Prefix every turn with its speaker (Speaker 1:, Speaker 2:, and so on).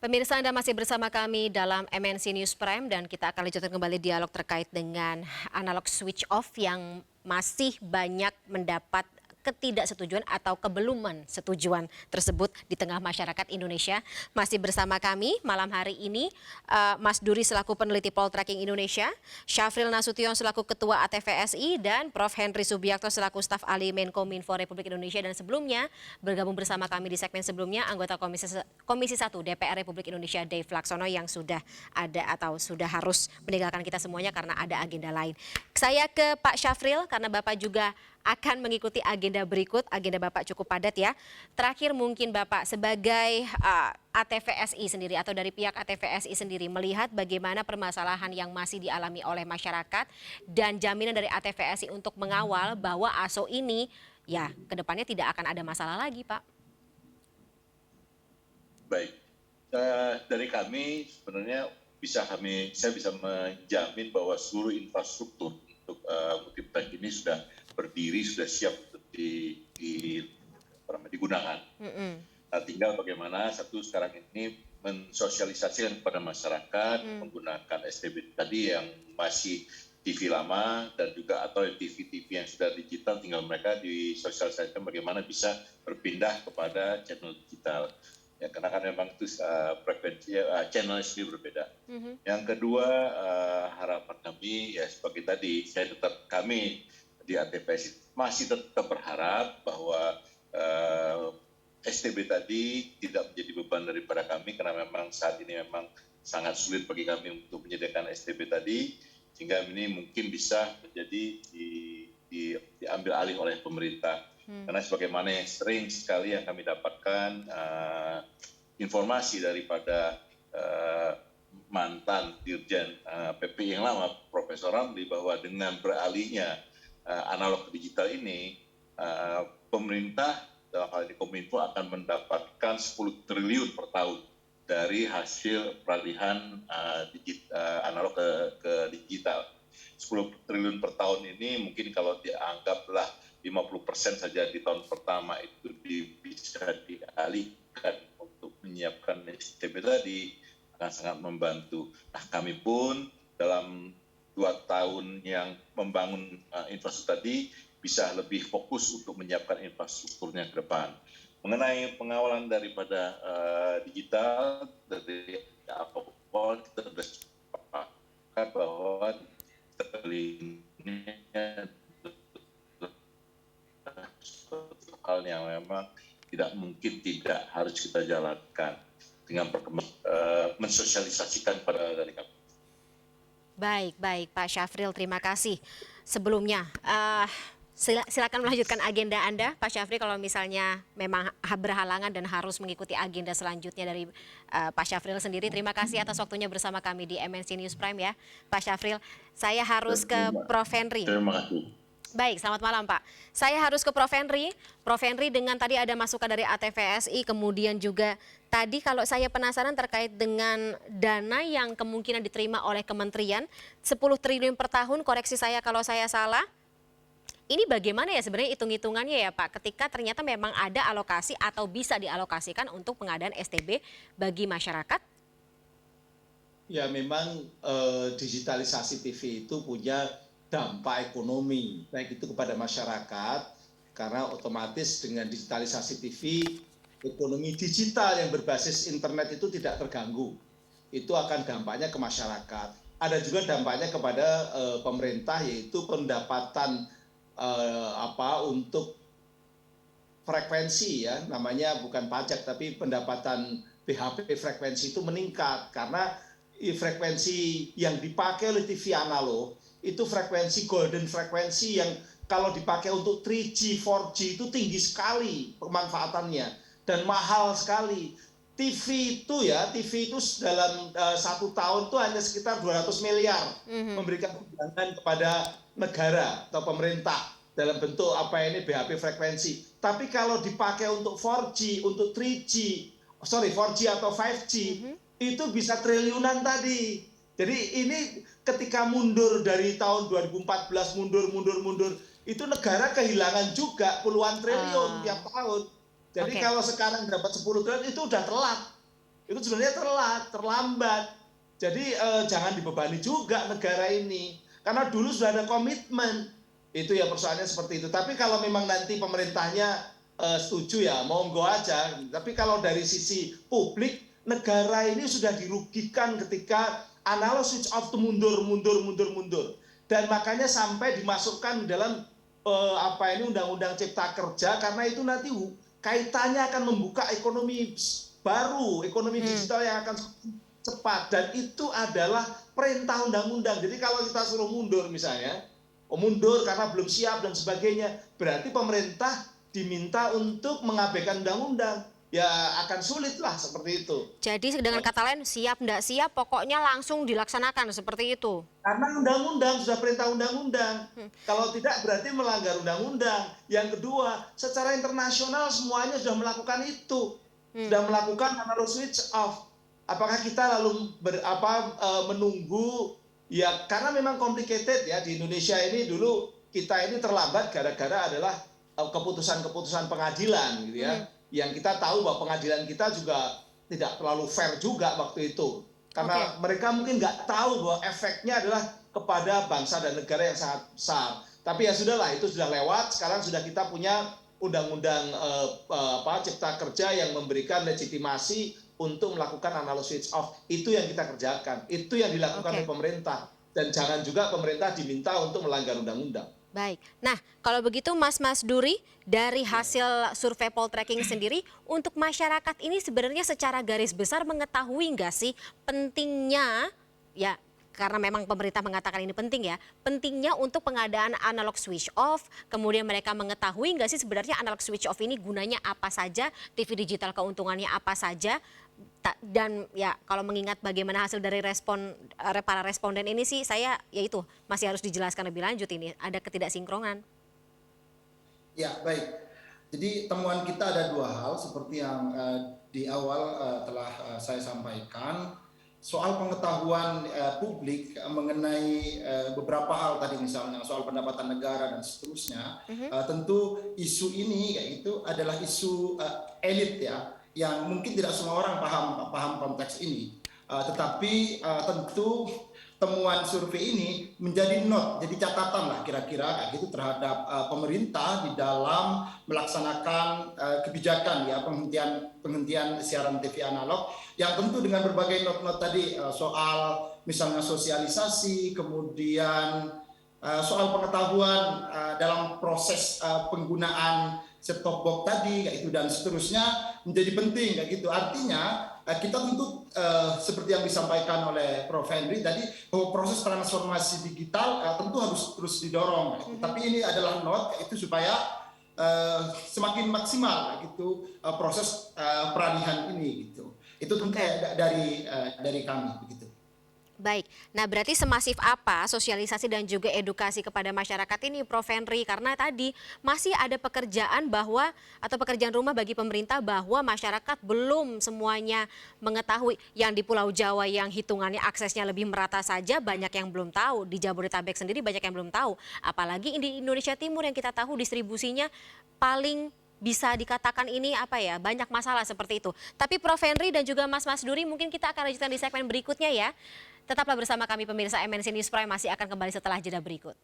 Speaker 1: Pemirsa, Anda masih bersama kami dalam MNC News Prime dan kita akan lanjutkan kembali dialog terkait dengan analog switch off yang masih banyak mendapat ketidaksetujuan atau kebeluman setujuan tersebut di tengah masyarakat Indonesia. Masih bersama kami malam hari ini Mas Duri selaku peneliti Poltreking Indonesia, Syafril Nasution selaku Ketua ATVSI, dan Prof. Henry Subiakto selaku staf ahli Menkominfo Republik Indonesia. Dan sebelumnya bergabung bersama kami di segmen sebelumnya anggota Komisi 1 DPR Republik Indonesia Dave Laksono yang sudah ada atau sudah harus meninggalkan kita semuanya karena ada agenda lain. Saya ke Pak Syafril karena Bapak juga akan mengikuti agenda berikut. Agenda Bapak cukup padat ya. Terakhir mungkin Bapak sebagai ATVSI sendiri atau dari pihak ATVSI sendiri melihat bagaimana permasalahan yang masih dialami oleh masyarakat dan jaminan dari ATVSI untuk mengawal bahwa ASO ini ya kedepannya tidak akan ada masalah lagi, Pak.
Speaker 2: Baik, dari kami sebenarnya saya bisa menjamin bahwa seluruh infrastruktur untuk multiplek ini sudah berdiri, sudah siap untuk digunakan. Nah, tinggal bagaimana sekarang ini mensosialisasikan kepada masyarakat menggunakan STB tadi yang masih TV lama dan juga atau TV-TV yang sudah digital, tinggal mereka disosialisasikan bagaimana bisa berpindah kepada channel digital. Ya, karena kan memang itu frekuensi channel sendiri berbeda. Yang kedua, harapan kami ya seperti tadi, kami di ATVSI masih tetap berharap bahwa STB tadi tidak menjadi beban daripada kami, karena memang saat ini memang sangat sulit bagi kami untuk menyediakan STB tadi, sehingga ini mungkin bisa menjadi diambil alih oleh pemerintah. Karena sebagaimana yang sering sekali yang kami dapatkan informasi daripada mantan Dirjen PPI yang lama, Profesor Ramli, bahwa dengan beralihnya analog ke digital ini, pemerintah dalam hal ini Kominfo akan mendapatkan 10 triliun per tahun dari hasil peralihan analog ke digital. 10 triliun per tahun ini mungkin kalau dianggaplah 50% saja di tahun pertama itu bisa dialihkan untuk menyiapkan STB tadi, akan sangat membantu. Nah, kami pun dalam 2 tahun yang membangun infrastruktur tadi bisa lebih fokus untuk menyiapkan infrastrukturnya ke depan. Mengenai pengawalan daripada digital dari awal kita sudah sepakat bahwa ini hal yang memang tidak mungkin tidak harus kita jalankan dengan mensosialisasikan pada dari kami.
Speaker 1: Baik Pak Syafril, terima kasih. Sebelumnya silakan melanjutkan agenda Anda, Pak Syafril, kalau misalnya memang berhalangan dan harus mengikuti agenda selanjutnya dari Pak Syafril sendiri. Terima kasih atas waktunya bersama kami di MNC News Prime ya, Pak Syafril. Saya harus ke Prof. Henry.
Speaker 2: Terima kasih.
Speaker 1: Baik, selamat malam Pak. Saya harus ke Prof. Henry. Prof. Henry, dengan tadi ada masukan dari ATVSI, kemudian juga tadi kalau saya penasaran terkait dengan dana yang kemungkinan diterima oleh kementerian, 10 triliun per tahun, koreksi saya kalau saya salah. Ini bagaimana ya sebenarnya hitung-hitungannya ya Pak, ketika ternyata memang ada alokasi atau bisa dialokasikan untuk pengadaan STB bagi masyarakat?
Speaker 3: Ya memang digitalisasi TV itu punya dampak ekonomi, baik itu kepada masyarakat, karena otomatis dengan digitalisasi TV, ekonomi digital yang berbasis internet itu tidak terganggu. Itu akan dampaknya ke masyarakat. Ada juga dampaknya kepada pemerintah, yaitu pendapatan untuk frekuensi ya, namanya bukan pajak tapi pendapatan BHP frekuensi itu meningkat, karena frekuensi yang dipakai oleh TV analog itu frekuensi golden frekuensi yang kalau dipakai untuk 3G, 4G itu tinggi sekali pemanfaatannya dan mahal sekali. TV itu dalam 1 tahun itu hanya sekitar 200 miliar memberikan tunjangan kepada negara atau pemerintah dalam bentuk BHP frekuensi. Tapi kalau dipakai untuk 4G, untuk 4G atau 5G itu bisa triliunan tadi. Jadi ini ketika mundur dari tahun 2014 mundur, itu negara kehilangan juga puluhan triliun tiap tahun. Jadi kalau sekarang dapat 10 triliun itu udah telat. itu sebenarnya terlambat. Jadi jangan dibebani juga negara ini. Karena dulu sudah ada komitmen. Itu ya persoalannya seperti itu. Tapi kalau memang nanti pemerintahnya setuju ya monggo aja. Tapi kalau dari sisi publik, negara ini sudah dirugikan ketika analog switch off itu mundur. Dan makanya sampai dimasukkan dalam Undang-Undang Cipta Kerja, karena itu nanti kaitannya akan membuka ekonomi baru, ekonomi digital yang akan cepat, dan itu adalah perintah undang-undang. Jadi kalau kita suruh mundur misalnya, mundur karena belum siap dan sebagainya, berarti pemerintah diminta untuk mengabaikan undang-undang. Ya akan sulit lah seperti itu.
Speaker 1: Jadi dengan kata lain, siap nggak siap pokoknya langsung dilaksanakan seperti itu.
Speaker 3: Karena undang-undang, sudah perintah undang-undang. Kalau tidak berarti melanggar undang-undang. Yang kedua, secara internasional semuanya sudah melakukan itu. Sudah melakukan analog switch off. Apakah kita lalu menunggu, ya karena memang complicated ya, di Indonesia ini dulu kita ini terlambat gara-gara adalah keputusan-keputusan pengadilan gitu ya. Yang kita tahu bahwa pengadilan kita juga tidak terlalu fair juga waktu itu. Karena mereka mungkin nggak tahu bahwa efeknya adalah kepada bangsa dan negara yang sangat besar. Tapi ya sudahlah, itu sudah lewat. Sekarang sudah kita punya undang-undang Cipta Kerja yang memberikan legitimasi untuk melakukan analog switch off. Itu yang kita kerjakan. Itu yang dilakukan oleh pemerintah. Dan jangan juga pemerintah diminta untuk melanggar undang-undang.
Speaker 1: Baik. Nah, kalau begitu Mas Duri, dari hasil survei Poltreking sendiri, untuk masyarakat ini sebenarnya secara garis besar mengetahui nggak sih pentingnya, ya karena memang pemerintah mengatakan ini penting ya, pentingnya untuk pengadaan analog switch off, kemudian mereka mengetahui nggak sih sebenarnya analog switch off ini gunanya apa saja, TV digital keuntungannya apa saja, dan ya kalau mengingat bagaimana hasil dari para responden ini sih saya ya itu masih harus dijelaskan lebih lanjut, ini ada ketidaksinkronan.
Speaker 4: Ya baik, jadi temuan kita ada dua hal seperti yang di awal telah saya sampaikan. Soal pengetahuan publik mengenai beberapa hal tadi, misalnya soal pendapatan negara dan seterusnya, tentu isu ini yaitu adalah isu elit ya, yang mungkin tidak semua orang paham konteks ini, tetapi tentu temuan survei ini menjadi note, jadi catatan lah kira-kira kayak gitu terhadap pemerintah di dalam melaksanakan kebijakan ya penghentian siaran TV analog, yang tentu dengan berbagai note-note tadi soal misalnya sosialisasi, kemudian soal pengetahuan dalam proses penggunaan set-top box tadi kayak itu dan seterusnya menjadi penting kayak gitu. Artinya kita tentu seperti yang disampaikan oleh Prof. Henry tadi, bahwa proses transformasi digital tentu harus terus didorong. Tapi ini adalah note itu supaya semakin maksimal gitu proses peralihan ini gitu. Itu tentu dari kami begitu.
Speaker 1: Baik, nah berarti semasif apa sosialisasi dan juga edukasi kepada masyarakat ini Prof. Henry? Karena tadi masih ada pekerjaan pekerjaan rumah bagi pemerintah bahwa masyarakat belum semuanya mengetahui. Yang di Pulau Jawa yang hitungannya aksesnya lebih merata saja banyak yang belum tahu. Di Jabodetabek sendiri banyak yang belum tahu. Apalagi di Indonesia Timur yang kita tahu distribusinya paling bisa dikatakan ini banyak masalah seperti itu. Tapi Prof. Henry dan juga Mas Duri mungkin kita akan lanjutkan di segmen berikutnya ya. Tetaplah bersama kami pemirsa MNC News Prime, masih akan kembali setelah jeda berikut.